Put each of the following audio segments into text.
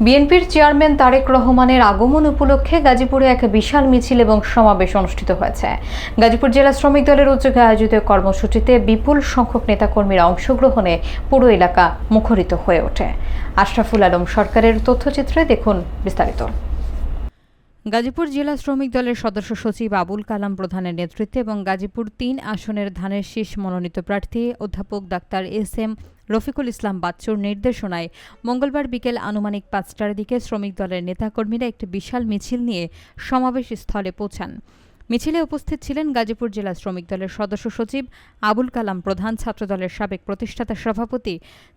বিএনপির চেয়ারম্যান তারেক রহমানের আগমন উপলক্ষে গাজীপুরে এক বিশাল মিছিল এবং সমাবেশ অনুষ্ঠিত হয়েছে। গাজীপুর জেলা শ্রমিক দলের উদ্যোগে আয়োজিত কর্মসূচিতে বিপুল সংখ্যক নেতাকর্মীর অংশগ্রহণে পুরো এলাকা মুখরিত হয়ে ওঠে। আশরাফুল আলম সরকারের তথ্যচিত্রে দেখুন বিস্তারিত। গাজীপুর জেলা শ্রমিক দলের সদস্য সচিব আবুল কালাম প্রধানের নেতৃত্বে এবং গাজীপুর ৩ আসনের ধানের শীষ মনোনীত প্রার্থী অধ্যাপক ডাক্তার এস.এম. রফিকুল ইসলাম বাচ্চুর নির্দেশনায় মঙ্গলবার বিকেল আনুমানিক ৫টার দিকে শ্রমিক দলের নেতাকর্মীরা একটি বিশাল মিছিল নিয়ে সমাবেশ স্থলে পৌঁছান। মিছিলে উপস্থিত ছিলেন গাজীপুর জেলা শ্রমিক দলের সদস্য সচিব আবুল কালাম প্রধান, ছাত্রদলের সাবেক প্রতিষ্ঠাতা সভাপতি,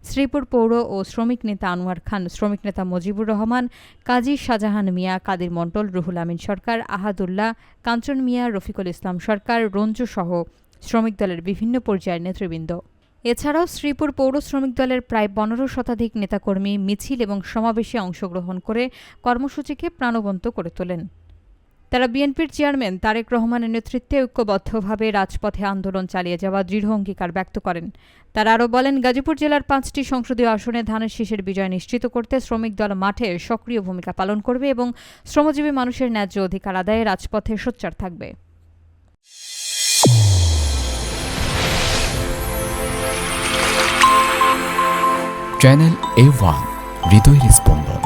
শ্রীপুর পৌর ও শ্রমিক নেতা আনোয়ার খান, শ্রমিক নেতা মুজিবুর রহমান, কাজী শাহজাহান মিয়া, কাদির মণ্ডল, রুহুল আমিন সরকার, আহাদুল্লাহ, কাঞ্চন মিয়া, রফিকুল ইসলাম সরকার, রঞ্জু সহ শ্রমিক দলের বিভিন্ন পর্যায়ের নেতৃবৃন্দ। এছাড়াও শ্রীপুর পৌর শ্রমিক দলের প্রায় ১৫ শতাধিক নেতাকর্মী মিছিল এবং সমাবেশে অংশগ্রহণ করে কর্মসূচিকে প্রাণবন্ত করে তোলেন। তারা বিএনপির চেয়ারম্যান তারেক রহমানের নেতৃত্বে ঐক্যবদ্ধভাবে রাজপথে আন্দোলন চালিয়ে যাওয়া দৃঢ় অঙ্গীকার ব্যক্ত করেন। তারা আরও বলেন, গাজীপুর জেলার 5টি সংসদীয় আসনে ধানের শীষের বিজয় নিশ্চিত করতে শ্রমিক দল মাঠে সক্রিয় ভূমিকা পালন করবে এবং শ্রমজীবী মানুষের ন্যায্য অধিকার আদায়ে রাজপথে সোচ্চার থাকবে। চ্যানেল A1 হৃদয়ের স্পন্দন।